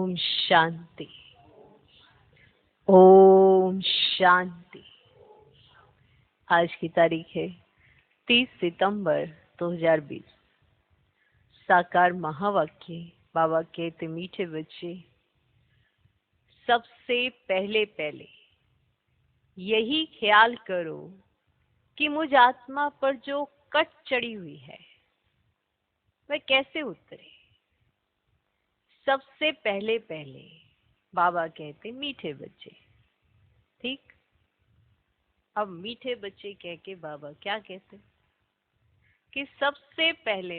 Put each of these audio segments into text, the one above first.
ओम शांति। ओम शांति। आज की तारीख है 30 सितंबर 2020। साकार महावाक्य बाबा कहते, मीठे बच्चे, सबसे पहले यही ख्याल करो कि मुझ आत्मा पर जो कट चढ़ी हुई है वह कैसे उतरे। सबसे पहले बाबा कहते, मीठे बच्चे। ठीक, अब मीठे बच्चे कह के बाबा क्या कहते कि सबसे पहले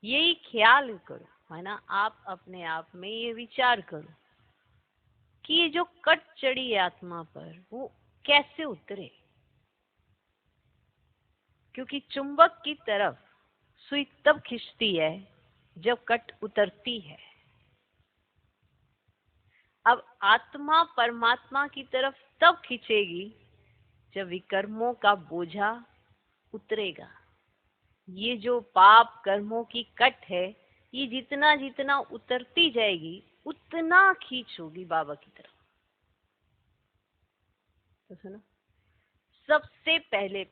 यही ख्याल करो, माना आप अपने आप में ये विचार करो कि ये जो कट चढ़ी आत्मा पर वो कैसे उतरे। क्योंकि चुंबक की तरफ सुई तब खींचती है जब कट उतरती है। अब आत्मा परमात्मा की तरफ तब खींचेगी जब विकर्मों का बोझा उतरेगा। ये जो पाप कर्मों की कट है, ये जितना जितना उतरती जाएगी उतना खींच होगी बाबा की तरफ। तो सुनो, सबसे पहले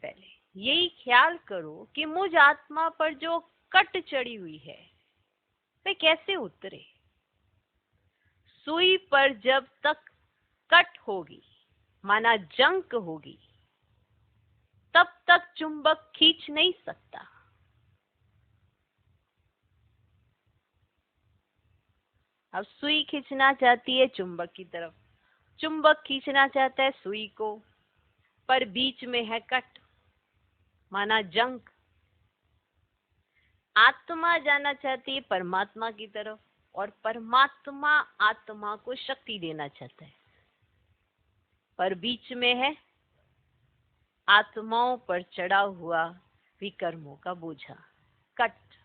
यही ख्याल करो कि मुझ आत्मा पर जो कट चढ़ी हुई है वह कैसे उतरे। सुई पर जब तक कट होगी, माना जंक होगी, तब तक चुंबक खींच नहीं सकता। अब सुई खींचना चाहती है चुंबक की तरफ, चुंबक खींचना चाहता है सुई को, पर बीच में है कट, माना जंक। आत्मा जाना चाहती है परमात्मा की तरफ और परमात्मा आत्मा को शक्ति देना चाहता है, पर बीच में है आत्माओं पर चढ़ा हुआ विकर्मों का बोझा, कट।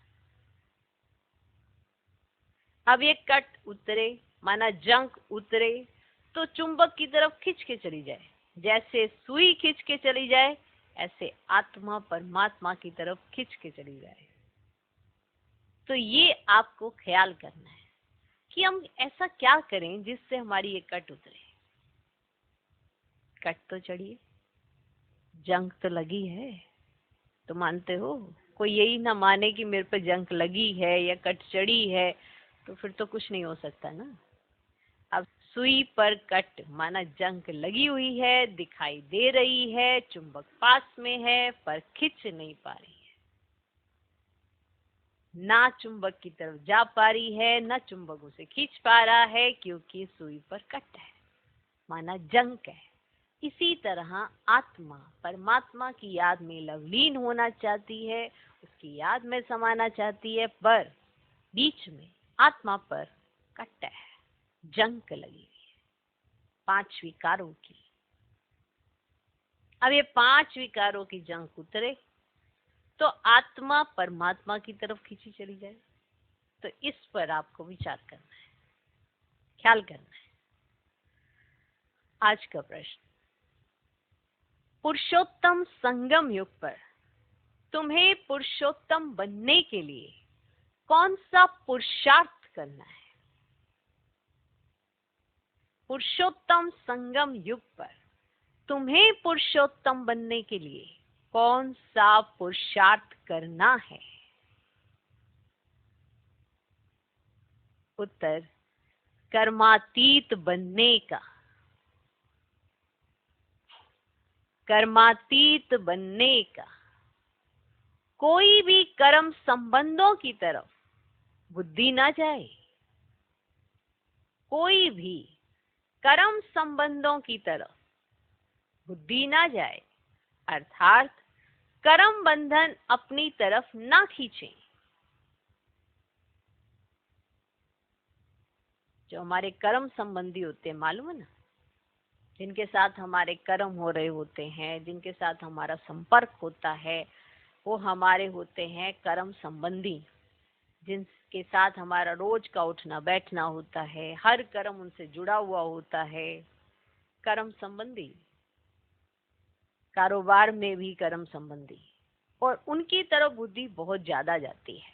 अब ये कट उतरे, माना जंक उतरे, तो चुंबक की तरफ खींच के चली जाए। जैसे सुई खींच के चली जाए, ऐसे आत्मा परमात्मा की तरफ खींच के चली जाए। तो ये आपको ख्याल करना है कि हम ऐसा क्या करें जिससे हमारी ये कट उतरे। कट तो चढ़िए, जंग तो लगी है, तो मानते हो। कोई यही ना माने कि मेरे पे जंग लगी है या कट चढ़ी है, तो फिर तो कुछ नहीं हो सकता ना। अब सुई पर कट, माना जंग लगी हुई है, दिखाई दे रही है, चुंबक पास में है, पर खिंच नहीं पा रही है। ना चुंबक की तरफ जा पा रही है, ना चुंबक उसे खींच पा रहा है, क्योंकि सुई पर कट है, माना जंग है। इसी तरह आत्मा परमात्मा की याद में लवलीन होना चाहती है, उसकी याद में समाना चाहती है, पर बीच में आत्मा पर कट है, जंग लगी हुई है 5 विकारों की। अब ये 5 विकारों की जंग उतरे तो आत्मा परमात्मा की तरफ खींची चली जाए। तो इस पर आपको विचार करना है, ख्याल करना है। आज का प्रश्न, पुरुषोत्तम संगम युग पर तुम्हें पुरुषोत्तम बनने के लिए कौन सा पुरुषार्थ करना है। पुरुषोत्तम संगम युग पर तुम्हें पुरुषोत्तम बनने के लिए कौन सा पुरुषार्थ करना है। उत्तर, कर्मातीत बनने का। कर्मातीत बनने का। कोई भी कर्म संबंधों की तरफ बुद्धि ना जाए, कोई भी कर्म संबंधों की तरफ बुद्धि ना जाए, अर्थात कर्म बंधन अपनी तरफ ना खींचे। जो हमारे कर्म संबंधी होते हैं, मालूम है ना, जिनके साथ हमारे कर्म हो रहे होते हैं, जिनके साथ हमारा संपर्क होता है, वो हमारे होते हैं कर्म संबंधी, जिनके साथ हमारा रोज का उठना बैठना होता है, हर कर्म उनसे जुड़ा हुआ होता है, कर्म संबंधी। कारोबार में भी कर्म संबंधी, और उनकी तरफ बुद्धि बहुत ज्यादा जाती है।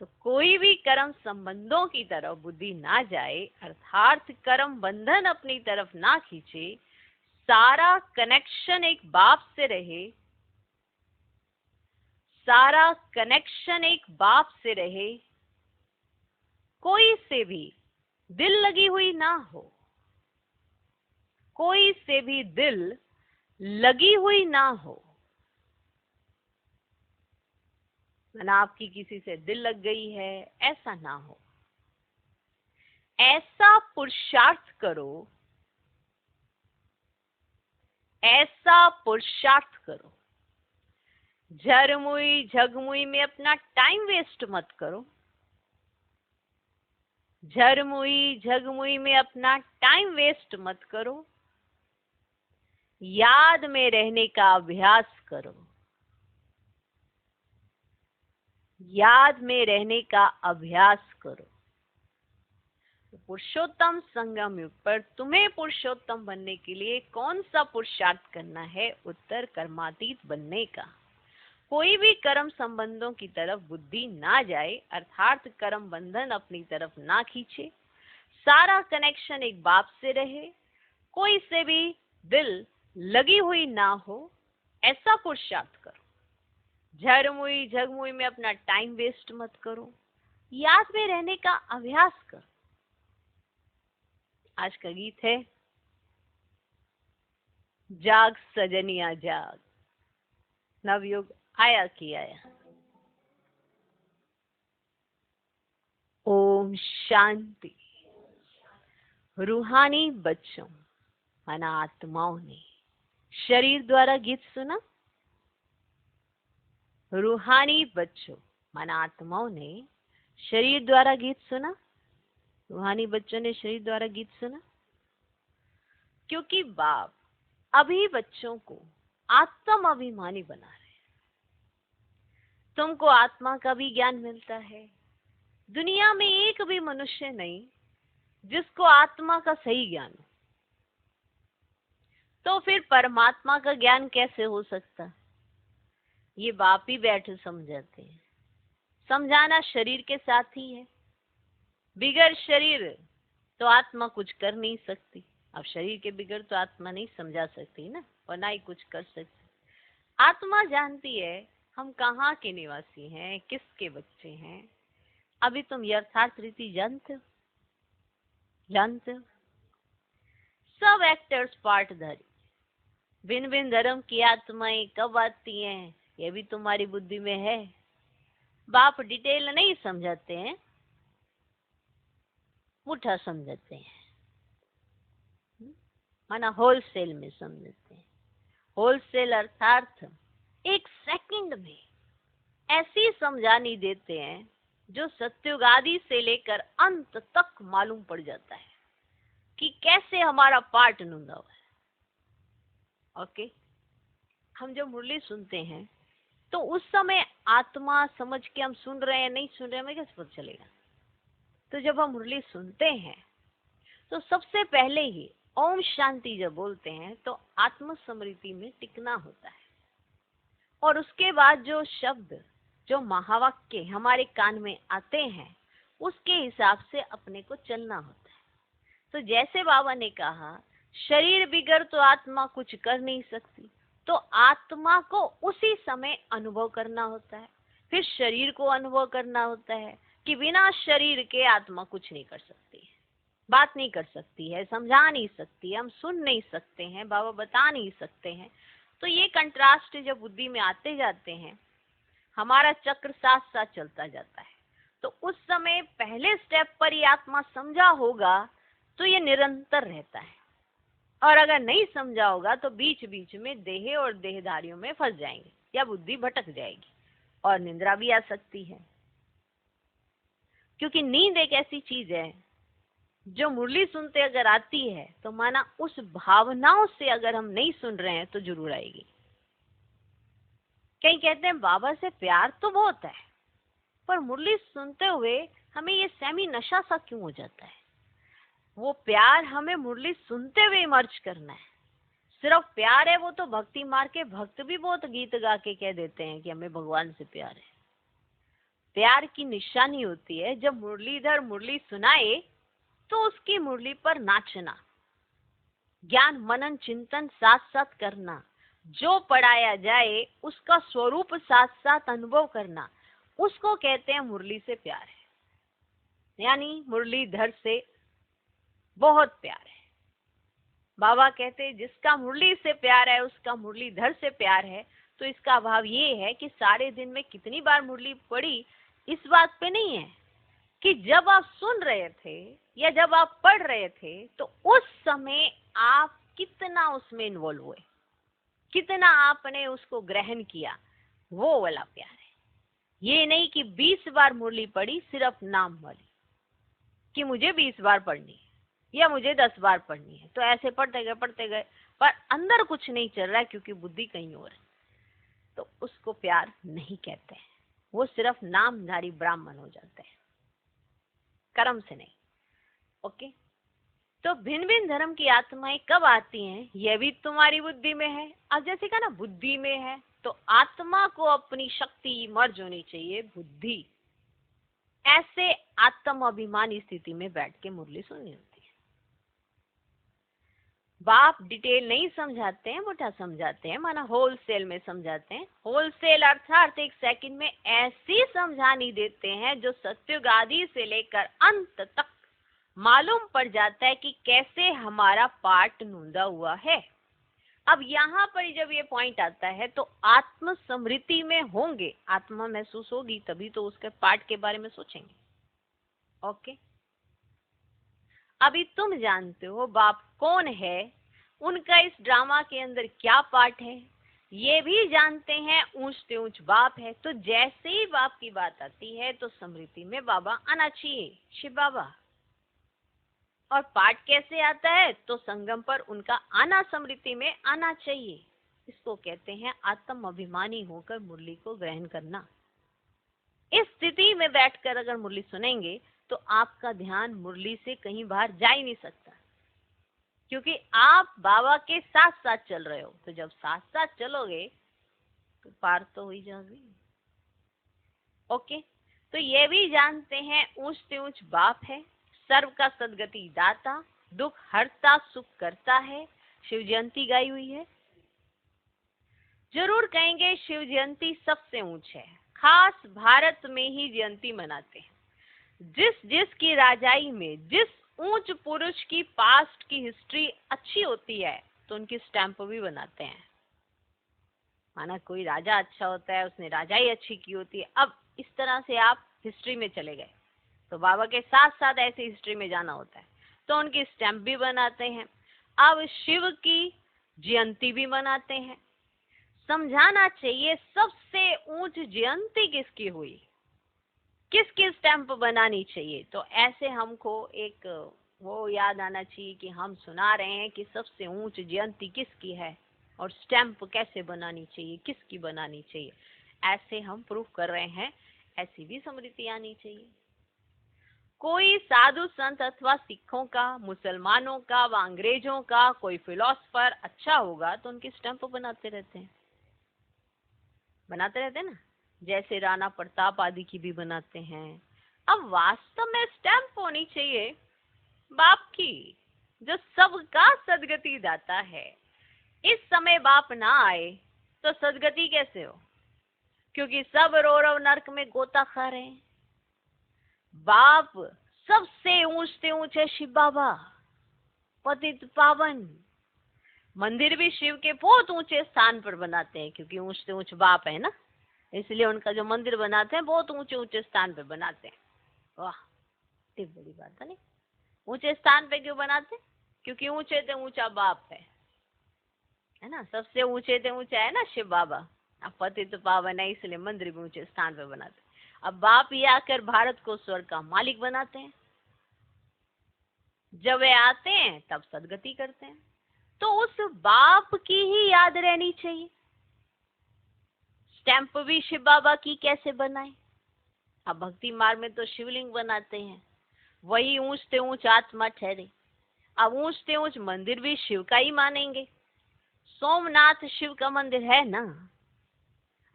तो कोई भी कर्म संबंधों की तरफ बुद्धि ना जाए, अर्थात कर्म बंधन अपनी तरफ ना खींचे, सारा कनेक्शन एक बाप से रहे, सारा कनेक्शन एक बाप से रहे, कोई से भी दिल लगी हुई ना हो, कोई से भी दिल लगी हुई ना हो। ना आपकी किसी से दिल लग गई है, ऐसा ना हो। ऐसा पुरुषार्थ करो, ऐसा पुरुषार्थ करो। झरमुई झगमुई में अपना टाइम वेस्ट मत करो, झरमुई झगमुई में अपना टाइम वेस्ट मत करो। याद में रहने का अभ्यास करो, याद में रहने का अभ्यास करो। पुरुषोत्तम संगम युग पर तुम्हें पुरुषोत्तम बनने के लिए कौन सा पुरुषार्थ करना है? उत्तर कर्मातीत बनने का। कोई भी कर्म संबंधों की तरफ बुद्धि ना जाए, अर्थात कर्म बंधन अपनी तरफ ना खींचे, सारा कनेक्शन एक बाप से रहे, कोई से भी दिल लगी हुई ना हो, ऐसा पुरुषार्थ करो। झरमुई झगमुई में अपना टाइम वेस्ट मत करो, याद में रहने का अभ्यास करो। आज का गीत है जाग सजनिया जाग, नवयुग आया कि आया। ओम शांति। रूहानी बच्चों माना आत्माओं ने शरीर द्वारा गीत सुना। रूहानी बच्चों माना आत्माओं ने शरीर द्वारा गीत सुना। रूहानी बच्चों ने शरीर द्वारा गीत सुना, क्योंकि बाप अभी बच्चों को आत्म अभिमानी बना रहे। तुमको आत्मा का भी ज्ञान मिलता है। दुनिया में एक भी मनुष्य नहीं जिसको आत्मा का सही ज्ञान हो, तो फिर परमात्मा का ज्ञान कैसे हो सकता? ये बाप ही बैठे समझाते हैं। समझाना शरीर के साथ ही है। बिगड़ शरीर तो आत्मा कुछ कर नहीं सकती। अब शरीर के बिगड़ तो आत्मा नहीं समझा सकती ना, और ना ही कुछ कर सकती। आत्मा जानती है हम कहाँ के निवासी हैं, किसके बच्चे हैं। अभी तुम यथार्थ रीति जानते हो? जानते हो? सब एक्टर्स पार्टधारी। भिन्न भिन्न धर्म की आत्माएं कब आती हैं, ये भी तुम्हारी बुद्धि में है। बाप डिटेल नहीं समझाते हैं, मुठा समझाते हैं, माना होलसेल में समझाते हैं। होलसेल अर्थात एक सेकंड में ऐसी समझानी देते हैं जो सत्युग आदि से लेकर अंत तक मालूम पड़ जाता है कि कैसे हमारा पार्ट नुंदा हुआ है। ओके, हम जब मुरली सुनते हैं तो उस समय आत्मा समझ के हम सुन रहे हैं नहीं सुन रहे हैं, हमें कैसे पता चलेगा? तो जब हम मुरली सुनते हैं तो सबसे पहले ही ओम शांति जब बोलते हैं तो आत्म स्मृति में टिकना होता है, और उसके बाद जो शब्द जो महावाक्य हमारे कान में आते हैं उसके हिसाब से अपने को चलना होता है। तो जैसे बाबा ने कहा शरीर बिगड़ तो आत्मा कुछ कर नहीं सकती, तो आत्मा को उसी समय अनुभव करना होता है। फिर शरीर को अनुभव करना होता है कि बिना शरीर के आत्मा कुछ नहीं कर सकती है, बात नहीं कर सकती है, समझा नहीं सकती है, हम सुन नहीं सकते हैं, बाबा बता नहीं सकते हैं। तो ये कंट्रास्ट जब बुद्धि में आते जाते हैं, हमारा चक्र साथ साथ चलता जाता है। तो उस समय पहले स्टेप पर ही आत्मा समझा होगा तो ये निरंतर रहता है, और अगर नहीं समझा होगा तो बीच बीच में देह और देहधारियों में फंस जाएंगे या बुद्धि भटक जाएगी और निद्रा भी आ सकती है। क्योंकि नींद एक ऐसी चीज है जो मुरली सुनते अगर आती है तो माना उस भावनाओं से अगर हम नहीं सुन रहे हैं तो जरूर आएगी। कई कहते हैं बाबा से प्यार तो बहुत है, पर मुरली सुनते हुए हमें ये सेमी नशा सा क्यों हो जाता है? वो प्यार हमें मुरली सुनते हुए मर्ज करना है। सिर्फ प्यार है वो तो भक्ति मार के भक्त भी बहुत गीत गा के कह देते हैं कि हमें भगवान से प्यार है। प्यार की निशानी होती है जब मुरलीधर मुरली सुनाए तो उसकी मुरली पर नाचना, ज्ञान मनन चिंतन साथ साथ करना, जो पढ़ाया जाए उसका स्वरूप साथ साथ अनुभव करना, उसको कहते हैं मुरली से प्यार है। यानी मुरलीधर से बहुत प्यार है। बाबा कहते हैं जिसका मुरली से प्यार है उसका मुरलीधर से प्यार है। तो इसका भाव ये है कि सारे दिन में कितनी बार मुरली पढ़ी इस बात पे नहीं है कि जब आप सुन रहे थे या जब आप पढ़ रहे थे तो उस समय आप कितना उसमें इन्वॉल्व हुए, कितना आपने उसको ग्रहण किया, वो वाला प्यार है। ये नहीं कि 20 बार मुरली पढ़ी सिर्फ नाम वाली कि मुझे 20 बार पढ़नी है या मुझे 10 बार पढ़नी है, तो ऐसे पढ़ते गए पर अंदर कुछ नहीं चल रहा है क्योंकि बुद्धि कहीं और है, तो उसको प्यार नहीं कहते हैं। वो सिर्फ नामधारी ब्राह्मण हो जाते हैं, कर्म से नहीं। ओके, तो भिन्न भिन्न धर्म की आत्माएं कब आती हैं यह भी तुम्हारी बुद्धि में है। अब जैसे कहा ना बुद्धि में है, तो आत्मा को अपनी शक्ति मर्ज होनी चाहिए बुद्धि, ऐसे आत्म अभिमानी स्थिति में बैठ के मुरली सुननी होती है। बाप डिटेल नहीं समझाते हैं, मोटा समझाते हैं, माना होलसेल में समझाते हैं। होलसेल अर्थात एक सेकंड में ऐसी समझानी देते हैं जो सत्युग आदि से लेकर अंत तक मालूम पड़ जाता है कि कैसे हमारा पार्ट नूंदा हुआ है। अब यहाँ पर जब ये पॉइंट आता है तो आत्म स्मृति में होंगे, आत्मा महसूस होगी तभी तो उसके पार्ट के बारे में सोचेंगे। ओके, अभी तुम जानते हो बाप कौन है, उनका इस ड्रामा के अंदर क्या पार्ट है, ये भी जानते हैं ऊंचते ऊंच बाप है। तो जैसे ही बाप की बात आती है तो स्मृति में बाबा आना चाहिए, शिव बाबा। और पाठ कैसे आता है, तो संगम पर उनका आना स्मृति में आना चाहिए। इसको कहते हैं आत्म अभिमानी होकर मुरली को ग्रहण करना। इस स्थिति में बैठकर अगर मुरली सुनेंगे तो आपका ध्यान मुरली से कहीं बाहर जा ही नहीं सकता, क्योंकि आप बाबा के साथ साथ चल रहे हो। तो जब साथ साथ चलोगे तो पार तो हो ही जाओगे। ओके, तो ये भी जानते हैं ऊंचते ऊंच बाप है, सर्व का सदगति दाता, दुख हरता सुख करता है। शिव जयंती गाई हुई है, जरूर कहेंगे शिव जयंती सबसे ऊंच है। खास भारत में ही जयंती मनाते हैं। जिस जिस की राजाई में जिस ऊंच पुरुष की पास्ट की हिस्ट्री अच्छी होती है तो उनकी स्टैंप भी बनाते हैं। माना कोई राजा अच्छा होता है, उसने राजाई अच्छी की होती है। अब इस तरह से आप हिस्ट्री में चले गए तो बाबा के साथ साथ ऐसे हिस्ट्री में जाना होता है तो उनकी स्टैंप भी बनाते हैं। अब शिव की जयंती भी मनाते हैं। समझाना चाहिए सबसे ऊंच जयंती किसकी हुई, किसकी स्टैंप बनानी चाहिए। तो ऐसे हमको एक वो याद आना चाहिए कि हम सुना रहे हैं कि सबसे ऊंच जयंती किसकी है और स्टैंप कैसे बनानी चाहिए, किसकी बनानी चाहिए, ऐसे हम प्रूफ कर रहे हैं। ऐसी भी स्मृति आनी चाहिए। कोई साधु संत अथवा सिखों का, मुसलमानों का व अंग्रेजों का कोई फिलोसफर अच्छा होगा तो उनकी स्टैंप बनाते रहते हैं, ना, जैसे राणा प्रताप आदि की भी बनाते हैं। अब वास्तव में स्टैंप होनी चाहिए बाप की, जो सबका सदगति दाता है। इस समय बाप ना आए तो सदगति कैसे हो, क्योंकि सब रो रो नरक में गोता खा रहे हैं। बाप सबसे ऊंचते ऊंचे शिव बाबा, पतित पावन। मंदिर भी शिव के बहुत ऊंचे स्थान पर बनाते हैं, क्योंकि ऊंचते ऊंच बाप है ना, इसलिए उनका जो मंदिर बनाते हैं बहुत ऊंचे ऊंचे स्थान पे बनाते हैं। वाह, इतनी बड़ी बात है। नहीं, ऊंचे स्थान पे क्यों बनाते, क्योंकि ऊंचे से ऊंचा बाप है ना, सबसे ऊंचे से ऊंचा है ना शिव बाबा। अब पतित पावन है इसलिए मंदिर भी ऊंचे स्थान पे बनाते हैं। अब बाप ही आकर भारत को स्वर्ग का मालिक बनाते हैं। जब वे आते हैं तब सदगति करते हैं, तो उस बाप की ही याद रहनी चाहिए। स्टैंप भी शिव बाबा की कैसे बनाए। अब भक्ति मार्ग में तो शिवलिंग बनाते हैं, वही ऊंचते ऊंच आत्मा ठहरे। अब ऊंचते ऊंच मंदिर भी शिव का ही मानेंगे। सोमनाथ शिव का मंदिर है ना,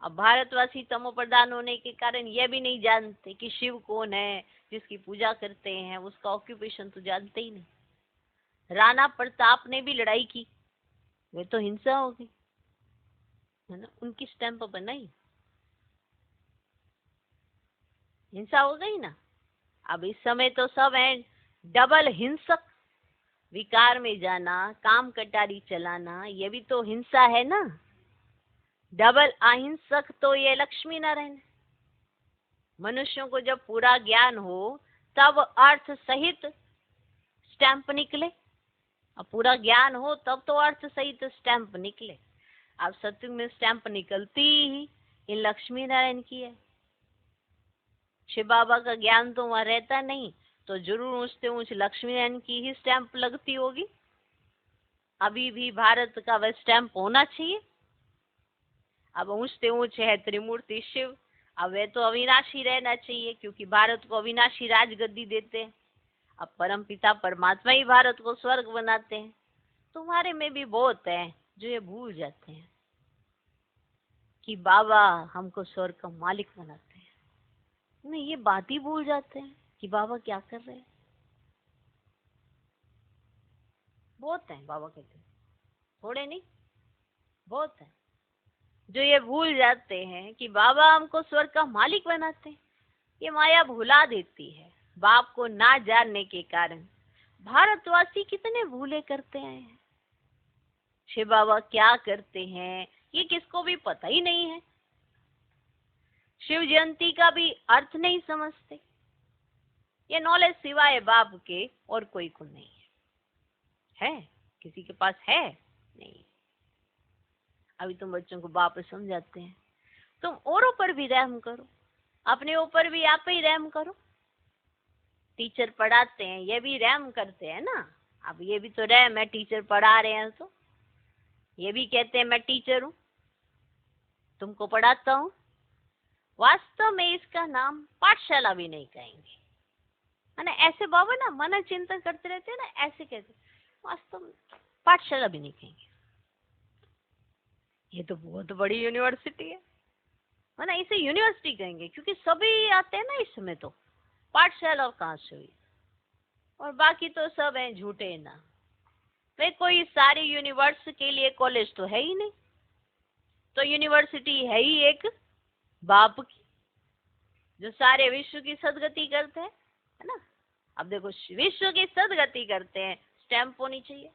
अब भारतवासी तमो प्रधान होने के कारण यह भी नहीं जानते कि शिव कौन है, जिसकी पूजा करते हैं उसका ऑक्यूपेशन तो जानते ही नहीं। राणा प्रताप ने भी लड़ाई की, वे तो हिंसा होगी, है ना, उनकी स्टैंप पर नहीं, हिंसा हो गई ना। अब इस समय तो सब हैं डबल हिंसक, विकार में जाना, काम कटारी चलाना, ये भी तो हिंसा है ना। डबल अहिंसक तो ये लक्ष्मी नारायण। मनुष्यों को जब पूरा ज्ञान हो तब अर्थ सहित स्टैंप निकले, अब पूरा ज्ञान हो तब तो अर्थ सहित स्टैंप निकले। अब सत्युग में स्टैंप निकलती ही इन लक्ष्मी नारायण की है। शिव बाबा का ज्ञान तो वहां रहता नहीं, तो जरूर ऊंचते ऊंच लक्ष्मी नारायण की ही स्टैंप लगती होगी। अभी भी भारत का वह स्टैंप होना चाहिए। अब ऊंचते ऊंच है त्रिमूर्ति शिव, अब वे तो अविनाशी रहना चाहिए, क्योंकि भारत को अविनाशी राजगद्दी देते हैं। अब परम पिता परमात्मा ही भारत को स्वर्ग बनाते हैं। तुम्हारे में भी बहुत है जो ये भूल जाते हैं कि बाबा हमको स्वर्ग का मालिक बनाते हैं। नहीं, ये बात ही भूल जाते हैं कि बाबा क्या कर रहे हैं। बहुत है बाबा कहते हैं, थोड़े नहीं, बहुत है जो ये भूल जाते हैं कि बाबा हमको स्वर्ग का मालिक बनाते हैं। ये माया भुला देती है। बाप को ना जानने के कारण भारतवासी कितने भूले करते हैं। शिव बाबा क्या करते हैं ये किसको भी पता ही नहीं है। शिव जयंती का भी अर्थ नहीं समझते। ये नॉलेज सिवाय बाप के और कोई को नहीं है। किसी के पास है नहीं। अभी तुम बच्चों को बाप समझाते हैं, तुम औरों पर भी रहम करो, अपने ऊपर भी आप ही रहम करो। टीचर पढ़ाते हैं, ये भी रहम करते हैं ना। अब ये भी तो रहम है, टीचर पढ़ा रहे हैं तो ये भी कहते हैं मैं टीचर हूँ, तुमको पढ़ाता हूँ। वास्तव में इसका नाम पाठशाला भी नहीं कहेंगे, है ना। ऐसे बाबा ना मन चिंतन करते रहते हैं ना, ऐसे कहते, वास्तव में पाठशाला भी नहीं कहेंगे। ये तो बहुत बड़ी यूनिवर्सिटी है ना, इसे यूनिवर्सिटी कहेंगे, क्योंकि सभी आते हैं ना इसमें। तो पाठशाला कहाँ से हुई? और बाकी तो सब हैं झूठे ना। भाई कोई सारी यूनिवर्स के लिए कॉलेज तो है ही नहीं, तो यूनिवर्सिटी है ही एक बाप की, जो सारे विश्व की सदगति करते हैं, है ना। अब देखो विश्व की सदगति करते हैं, स्टैंप होनी चाहिए।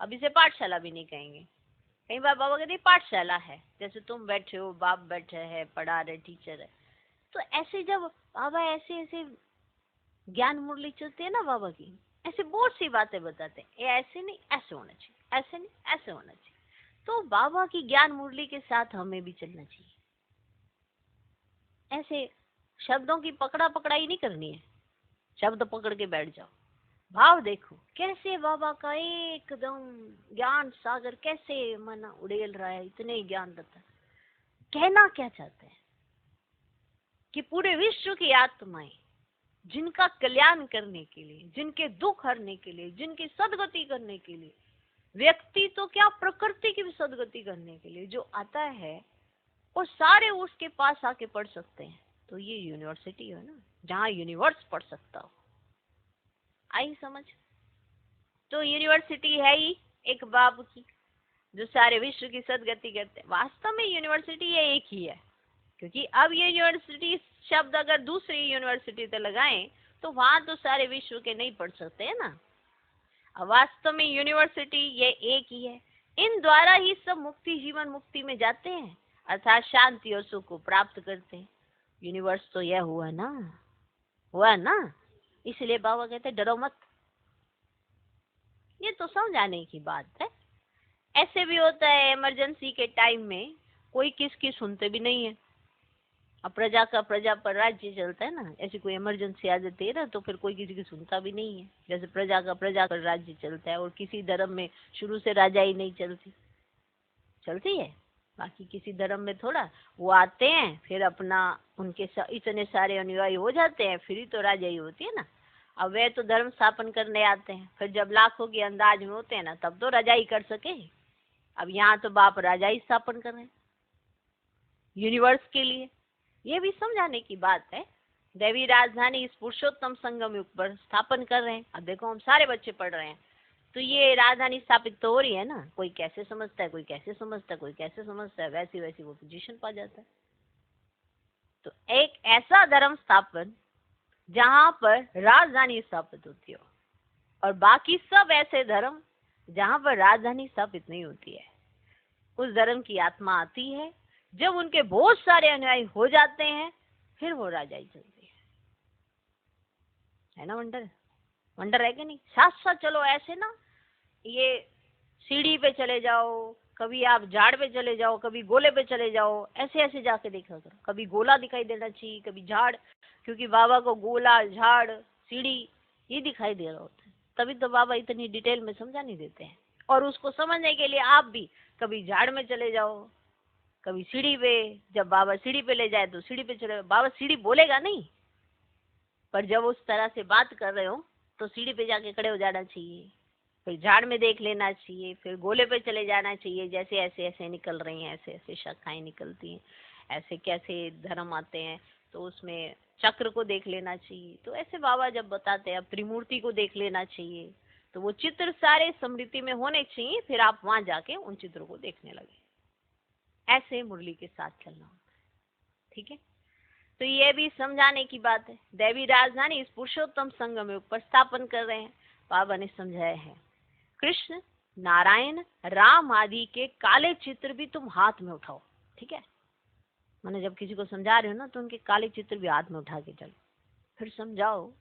अब इसे पाठशाला भी नहीं कहेंगे। कई बार बाबा कहते पाठशाला है, जैसे तुम बैठे हो, बाप बैठे है, पढ़ा रहे, टीचर है। तो ऐसे जब बाबा ऐसे ऐसे ज्ञान मुरली चलती है ना बाबा की, ऐसे बहुत सी बातें बताते हैं, ये ऐसे नहीं ऐसे होना चाहिए, ऐसे नहीं ऐसे होना चाहिए। तो बाबा की ज्ञान मुरली के साथ हमें भी चलना चाहिए। ऐसे शब्दों की पकड़ा पकड़ाई नहीं करनी है, शब्द पकड़ के बैठ जाओ। भाव देखो कैसे बाबा का एकदम ज्ञान सागर कैसे मन उड़ेल रहा है, इतने ज्ञान देता है। कहना क्या चाहते हैं कि पूरे विश्व की आत्माएं जिनका कल्याण करने के लिए, जिनके दुख हरने के लिए, जिनकी सदगति करने के लिए, व्यक्ति तो क्या प्रकृति की भी सदगति करने के लिए जो आता है, और सारे उसके पास आके पढ़ सकते हैं। तो ये यूनिवर्सिटी है ना, जहाँ यूनिवर्स पढ़ सकता हो। आई समझ? तो यूनिवर्सिटी है ही एक बाप की, जो सारे विश्व की सदगति करते हैं। वास्तव में यूनिवर्सिटी ये एक ही है, क्योंकि अब ये यूनिवर्सिटी शब्द अगर दूसरी यूनिवर्सिटी पे लगाएं तो वहां तो सारे विश्व के नहीं पढ़ सकते हैं ना। अब वास्तव में यूनिवर्सिटी ये एक ही है। इन द्वारा ही सब मुक्ति, जीवन मुक्ति में जाते हैं, अर्थात शांति और सुख को प्राप्त करते हैं। यूनिवर्स तो यह हुआ ना, हुआ ना। इसलिए बाबा कहते डरो मत। ये तो समझाने की बात है। ऐसे भी होता है इमरजेंसी के टाइम में कोई किसकी सुनते भी नहीं है। अब प्रजा का प्रजा पर राज्य चलता है ना, ऐसी कोई इमरजेंसी आ जाती है ना, तो फिर कोई किसी की सुनता भी नहीं है। जैसे प्रजा का प्रजा पर राज्य चलता है, और किसी धर्म में शुरू से राजा ही नहीं चलती, चलती है। बाकी किसी धर्म में थोड़ा वो आते हैं, फिर अपना उनके इतने सारे अनुयायी हो जाते हैं, फिर ही तो राजा ही होती है ना। अब वे तो धर्म स्थापन करने आते हैं, फिर जब लाखों के अंदाज में होते हैं ना, तब तो राजा ही कर सके। अब यहाँ तो बाप राजा ही स्थापन कर रहे हैं, यूनिवर्स के लिए। ये भी समझाने की बात है। दैवी राजधानी इस पुरुषोत्तम संगम युग पर स्थापन कर रहे हैं। अब देखो हम सारे बच्चे पढ़ रहे हैं, तो ये राजधानी स्थापित तो हो रही है ना। कोई कैसे समझता है, कोई कैसे समझता है, कोई कैसे समझता है, वैसी वैसी वो पोजीशन पा जाता है। तो एक ऐसा धर्म स्थापन जहां पर राजधानी स्थापित होती हो, और बाकी सब ऐसे धर्म जहां पर राजधानी स्थापित नहीं होती है। उस धर्म की आत्मा आती है, जब उनके बहुत सारे अनुयायी हो जाते हैं, फिर वो राजाई चलती है ना। वंडर वंडर है कि नहीं? साथ साथ चलो ऐसे ना, ये सीढ़ी पे चले जाओ, कभी आप झाड़ पे चले जाओ, कभी गोले पे चले जाओ, ऐसे ऐसे जाके देखा करो। कभी गोला दिखाई देना चाहिए, कभी झाड़, क्योंकि बाबा को गोला, झाड़, सीढ़ी ये दिखाई दे रहा होता है। तभी तो बाबा इतनी डिटेल में समझा नहीं देते हैं। और उसको समझने के लिए आप भी कभी झाड़ में चले जाओ, कभी सीढ़ी पे। जब बाबा सीढ़ी पे ले जाए तो सीढ़ी पे चले। बाबा सीढ़ी बोलेगा नहीं, पर जब उस तरह से बात कर रहे हो तो सीढ़ी पे जाके खड़े हो जाना चाहिए, फिर झाड़ में देख लेना चाहिए, फिर गोले पे चले जाना चाहिए। जैसे ऐसे ऐसे निकल रही हैं, ऐसे ऐसे शाखाएं निकलती हैं, ऐसे कैसे धर्म आते हैं, तो उसमें चक्र को देख लेना चाहिए। तो ऐसे बाबा जब बताते हैं, अब त्रिमूर्ति को देख लेना चाहिए, तो वो चित्र सारे स्मृति में होने चाहिए, फिर आप वहां जाके उन चित्रों को देखने लगे। ऐसे मुरली के साथ चलना होता है, ठीक है। तो ये भी समझाने की बात है। दैवी राजधानी इस पुरुषोत्तम संगम युग पर स्थापन कर रहे हैं। बाबा ने समझाया है, कृष्ण, नारायण, राम आदि के काले चित्र भी तुम हाथ में उठाओ, ठीक है। मैंने जब किसी को समझा रहे हो ना, तो उनके काले चित्र भी हाथ में उठा के चलो, फिर समझाओ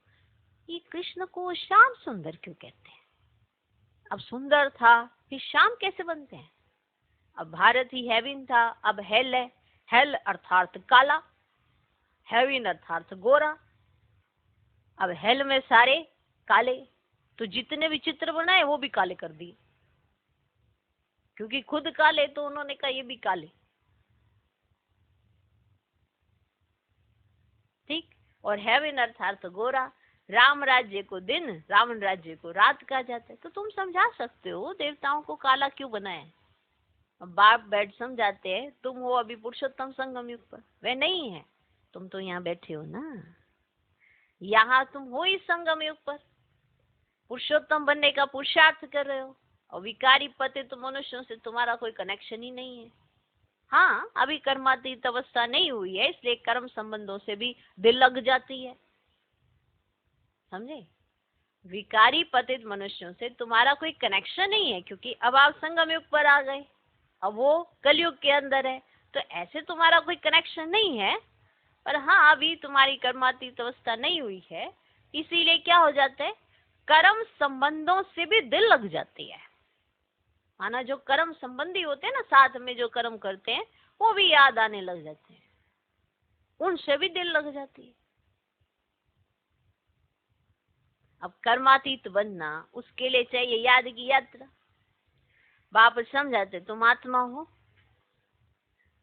ये कृष्ण को श्याम सुंदर क्यों कहते हैं। अब सुंदर था, फिर श्याम कैसे बनते हैं। अब भारत ही हेविन था, अब हेल है। हेल अर्थात काला, हेविन अर्थात गोरा। अब हेल में सारे काले, तो जितने भी चित्र बनाए वो भी काले कर दिए, क्योंकि खुद काले, तो उन्होंने कहा ये भी काले, ठीक। और हेविन अर्थात गोरा। राम राज्य को दिन, रावण राज्य को रात कहा जाता है। तो तुम समझा सकते हो देवताओं को काला क्यों बनाया। अब बाप बैठ समझाते हैं, तुम हो अभी पुरुषोत्तम संगम युग पर, वे नहीं है। तुम तो यहाँ बैठे हो ना, यहाँ तुम हो इस संगम युग पर, पुरुषोत्तम बनने का पुरुषार्थ कर रहे हो, और विकारी पतित मनुष्यों से तुम्हारा कोई कनेक्शन ही नहीं है। हाँ, अभी कर्मातीत अवस्था नहीं हुई है, इसलिए कर्म संबंधों से भी दिल लग जाती है, समझे। विकारी पतित मनुष्यों से तुम्हारा कोई कनेक्शन नहीं है, क्योंकि अब आप संगम युग पर आ गए, अब वो कलयुग के अंदर है, तो ऐसे तुम्हारा कोई कनेक्शन नहीं है। पर हाँ, अभी तुम्हारी कर्मातीत अवस्था नहीं हुई है, इसीलिए क्या हो जाता है, कर्म संबंधों से भी दिल लग जाती है। माना जो कर्म संबंधी होते हैं ना, साथ में जो कर्म करते हैं, वो भी याद आने लग जाते हैं, उनसे भी दिल लग जाती है। अब कर्मातीत बनना, उसके लिए चाहिए याद की यात्रा। बाप समझाते, तुम आत्मा हो,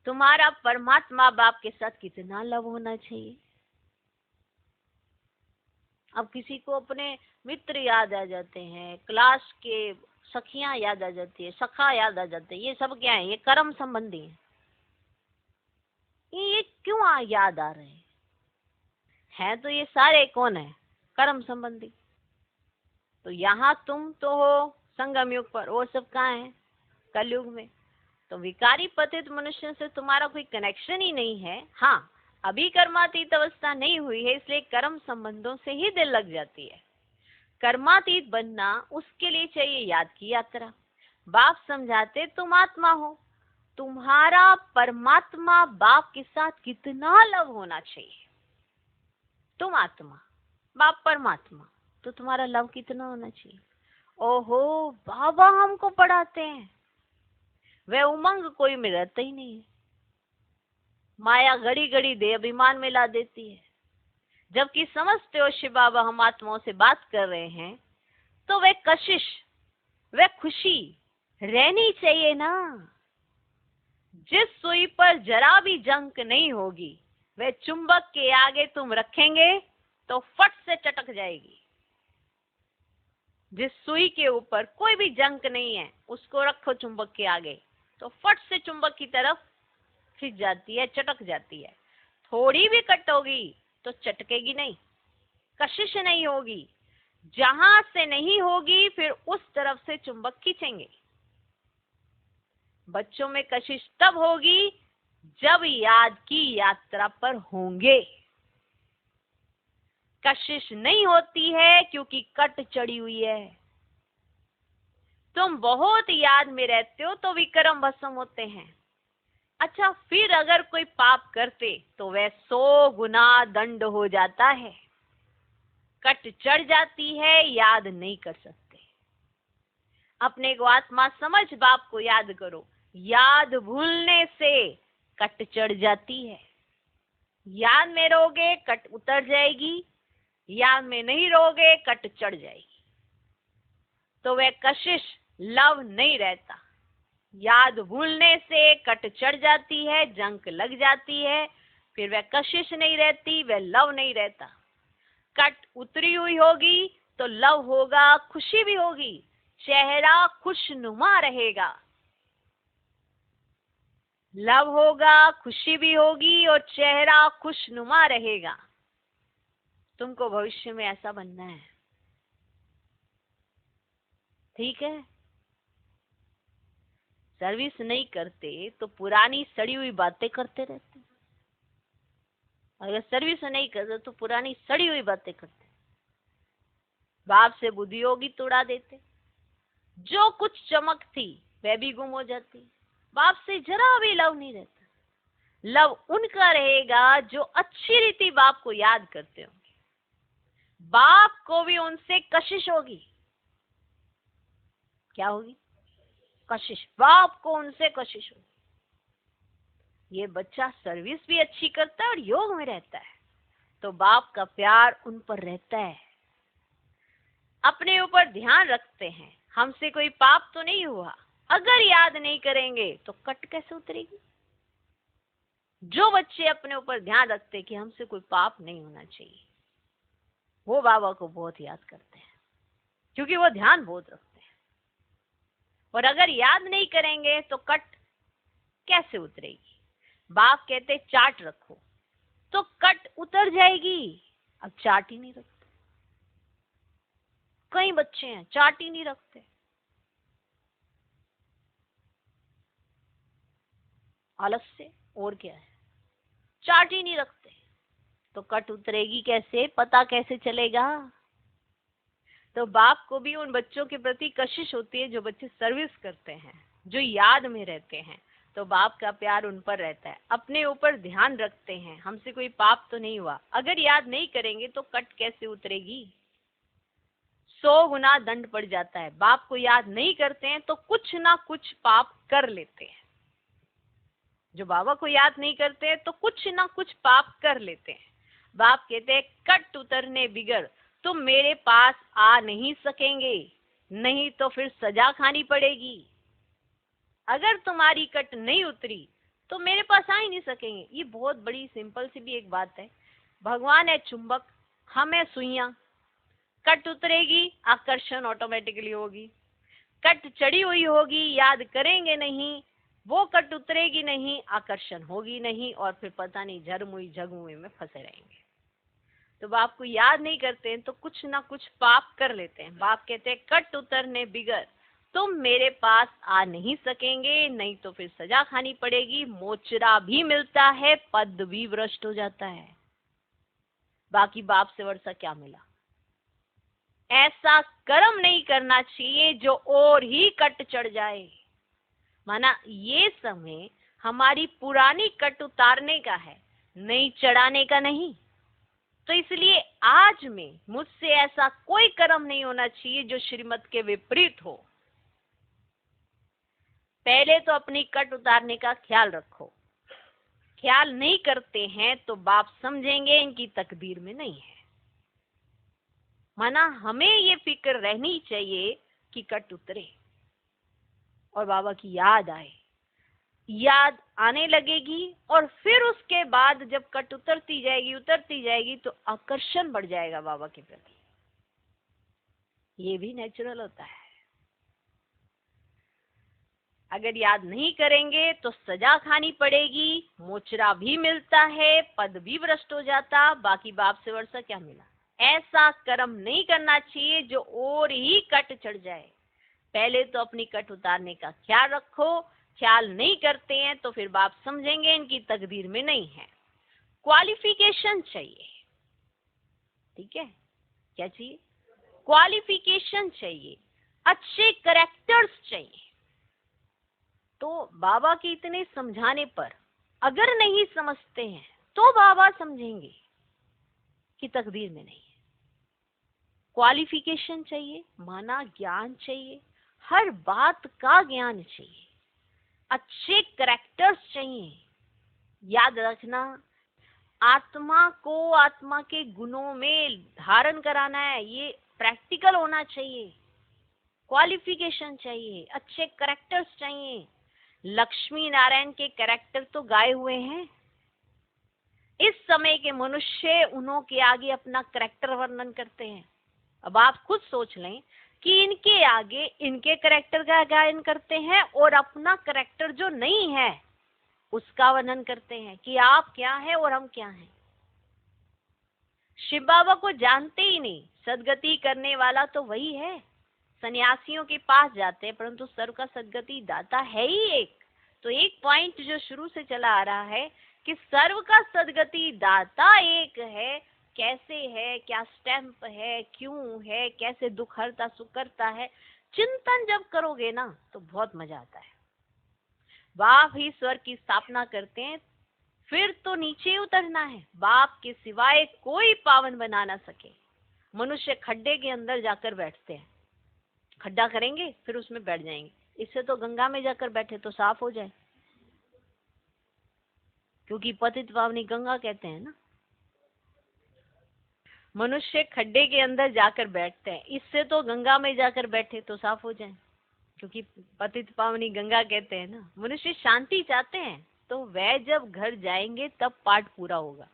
तुम्हारा परमात्मा बाप के साथ कितना लव होना चाहिए। अब किसी को अपने मित्र याद आ जाते हैं, क्लास के सखियां याद आ जाती है, सखा याद आ जाते हैं, ये सब क्या है, ये कर्म संबंधी है। ये क्यों याद आ रहे हैं, तो ये सारे कौन है, कर्म संबंधी। तो यहाँ तुम तो हो संगम युग पर, वो सब कहाँ है, कलयुग में। तो विकारी पतित मनुष्य से तुम्हारा कोई कनेक्शन ही नहीं है। हाँ, अभी कर्मातीत अवस्था नहीं हुई है, इसलिए कर्म संबंधों से ही दिल लग जाती है। कर्मातीत बनना, उसके लिए चाहिए याद की यात्रा। बाप समझाते, तुम आत्मा हो, तुम्हारा परमात्मा बाप के साथ कितना लव होना चाहिए। तुम आत्मा, बाप परमात्मा, तो तुम्हारा लव कितना होना चाहिए। ओहो, बाबा हमको पढ़ाते हैं, वह उमंग कोई में रहता ही नहीं है। माया घड़ी घड़ी दे अभिमान में ला देती है। जबकि समझते हो शिव बाबा हम आत्माओं से बात कर रहे हैं, तो वह कशिश, वह खुशी रहनी चाहिए ना। जिस सुई पर जरा भी जंक नहीं होगी, वह चुंबक के आगे तुम रखेंगे तो फट से चटक जाएगी। जिस सुई के ऊपर कोई भी जंक नहीं है, उसको रखो चुंबक के आगे, तो फट से चुंबक की तरफ खिंच जाती है, चटक जाती है। थोड़ी भी कट होगी तो चटकेगी नहीं, कशिश नहीं होगी। जहां से नहीं होगी फिर उस तरफ से चुंबक खींचेंगे। बच्चों में कशिश तब होगी जब याद की यात्रा पर होंगे। कशिश नहीं होती है क्योंकि कट चढ़ी हुई है। तुम बहुत याद में रहते हो तो विक्रम भस्म होते हैं। अच्छा, फिर अगर कोई पाप करते तो वह 100 गुना दंड हो जाता है। कट चढ़ जाती है, याद नहीं कर सकते। अपने को आत्मा समझ बाप को याद करो। याद भूलने से कट चढ़ जाती है। याद में रहोगे कट उतर जाएगी, याद में नहीं रहोगे कट चढ़ जाएगी। तो वह कशिश लव नहीं रहता। याद भूलने से कट चढ़ जाती है, जंक लग जाती है, फिर वह कशिश नहीं रहती, वह लव नहीं रहता। कट उतरी हुई होगी तो लव होगा, खुशी भी होगी, चेहरा खुशनुमा रहेगा। लव होगा, खुशी भी होगी और चेहरा खुशनुमा रहेगा। तुमको भविष्य में ऐसा बनना है, ठीक है? सर्विस नहीं करते तो पुरानी सड़ी हुई बातें करते रहते। अगर सर्विस नहीं करते तो पुरानी सड़ी हुई बातें करते। बाप से बुद्धि होगी तो उड़ा देते। जो कुछ चमक थी वह भी गुम हो जाती। बाप से जरा भी लव नहीं रहता। लव उनका रहेगा जो अच्छी रीति बाप को याद करते होंगे। बाप को भी उनसे कशिश होगी। क्या होगी? कशिश। बाप को उनसे कशिश होगी। ये बच्चा सर्विस भी अच्छी करता है और योग में रहता है तो बाप का प्यार उन पर रहता है। अपने ऊपर ध्यान रखते हैं, हमसे कोई पाप तो नहीं हुआ। अगर याद नहीं करेंगे तो कट कैसे उतरेगी? जो बच्चे अपने ऊपर ध्यान रखते कि हमसे कोई पाप नहीं होना चाहिए, वो बाबा को बहुत याद करते हैं क्योंकि वो ध्यान बहुत रखते हैं। और अगर याद नहीं करेंगे तो कट कैसे उतरेगी? बाप कहते चाट रखो तो कट उतर जाएगी। अब चाट ही नहीं रखते। कई बच्चे हैं चाट ही नहीं रखते, आलस्य और क्या है, चाट ही नहीं रखते। तो कट उतरेगी कैसे? पता कैसे चलेगा? तो बाप को भी उन बच्चों के प्रति कशिश होती है जो बच्चे सर्विस करते हैं, जो याद में रहते हैं। तो बाप का प्यार उन पर रहता है। अपने ऊपर ध्यान रखते हैं, हमसे कोई पाप तो नहीं हुआ। अगर याद नहीं करेंगे तो कट कैसे उतरेगी? 100 गुना दंड पड़ जाता है। बाप को याद नहीं करते हैं तो कुछ ना कुछ पाप कर लेते हैं। जो बाबा को याद नहीं करते हैं तो कुछ ना कुछ पाप कर लेते हैं। बाप कहते हैं कट उतरने बिगड़ तुम मेरे पास आ नहीं सकेंगे, नहीं तो फिर सजा खानी पड़ेगी। अगर तुम्हारी कट नहीं उतरी तो मेरे पास आ ही नहीं सकेंगे। ये बहुत बड़ी सिंपल सी भी एक बात है। भगवान है चुंबक, हम है सुइयां। कट उतरेगी, आकर्षण ऑटोमेटिकली होगी। कट चढ़ी हुई होगी, याद करेंगे नहीं, वो कट उतरेगी नहीं, आकर्षण होगी नहीं, और फिर पता नहीं झरमुई झगमुई में फंसे रहेंगे। तो बाप को याद नहीं करते हैं तो कुछ ना कुछ पाप कर लेते हैं। बाप कहते हैं कट उतरने बिगड़ तुम मेरे पास आ नहीं सकेंगे, नहीं तो फिर सजा खानी पड़ेगी। मोचरा भी मिलता है, पद भी भ्रष्ट हो जाता है। बाकी बाप से वर्षा क्या मिला? ऐसा कर्म नहीं करना चाहिए जो और ही कट चढ़ जाए। माना ये समय हमारी पुरानी कट उतारने का है, नई चढ़ाने का नहीं। तो इसलिए आज में मुझसे ऐसा कोई कर्म नहीं होना चाहिए जो श्रीमत के विपरीत हो। पहले तो अपनी कट उतारने का ख्याल रखो। ख्याल नहीं करते हैं तो बाप समझेंगे इनकी तकदीर में नहीं है। माना हमें ये फिक्र रहनी चाहिए कि कट उतरे और बाबा की याद आए। याद आने लगेगी और फिर उसके बाद जब कट उतरती जाएगी तो आकर्षण बढ़ जाएगा बाबा के प्रति। ये भी नेचुरल होता है। अगर याद नहीं करेंगे तो सजा खानी पड़ेगी, मोचरा भी मिलता है, पद भी भ्रष्ट हो जाता, बाकी बाप से वर्षा क्या मिला। ऐसा कर्म नहीं करना चाहिए जो और ही कट चढ़ जाए। पहले तो अपनी कट उतारने का ख्याल रखो। ख्याल नहीं करते हैं तो फिर बाप समझेंगे इनकी तकदीर में नहीं है। क्वालिफिकेशन चाहिए, ठीक है, क्या चाहिए? क्वालिफिकेशन चाहिए, अच्छे करेक्टर्स चाहिए। तो बाबा के इतने समझाने पर अगर नहीं समझते हैं तो बाबा समझेंगे कि तकदीर में नहीं है। क्वालिफिकेशन चाहिए, माना ज्ञान चाहिए, हर बात का ज्ञान चाहिए, अच्छे करेक्टर्स चाहिए। याद रखना, आत्मा को आत्मा के गुणों में धारण कराना है, ये प्रैक्टिकल होना चाहिए। क्वालिफिकेशन चाहिए, अच्छे करेक्टर्स चाहिए। लक्ष्मी नारायण के कैरेक्टर तो गाए हुए हैं। इस समय के मनुष्य उन्हों के आगे अपना कैरेक्टर वर्णन करते हैं। अब आप खुद सोच लें कि इनके आगे इनके कैरेक्टर का गायन करते हैं और अपना कैरेक्टर जो नहीं है उसका वर्णन करते हैं कि आप क्या हैं और हम क्या हैं। शिव बाबा को जानते ही नहीं, सदगति करने वाला तो वही है। सन्यासियों के पास जाते हैं परंतु सर्व का सदगति दाता है ही एक। तो एक पॉइंट जो शुरू से चला आ रहा है कि सर्व का सदगति दाता एक है। कैसे है, क्या स्टैंप है, क्यों है, कैसे दुख हरता सुख करता है, चिंतन जब करोगे ना तो बहुत मजा आता है। बाप ही स्वर्ग की स्थापना करते हैं, फिर तो नीचे उतरना है। बाप के सिवाय कोई पावन बना ना सके। मनुष्य खड्डे के अंदर जाकर बैठते हैं, खड्डा करेंगे फिर उसमें बैठ जाएंगे। इससे तो गंगा में जाकर बैठे तो साफ हो जाए, क्योंकि पतित पावनी गंगा कहते हैं ना। मनुष्य खड्डे के अंदर जाकर बैठते हैं, इससे तो गंगा में जाकर बैठे तो साफ हो जाए, क्योंकि पतित पावनी गंगा कहते हैं ना। मनुष्य शांति चाहते हैं तो वह जब घर जाएंगे तब पाठ पूरा होगा।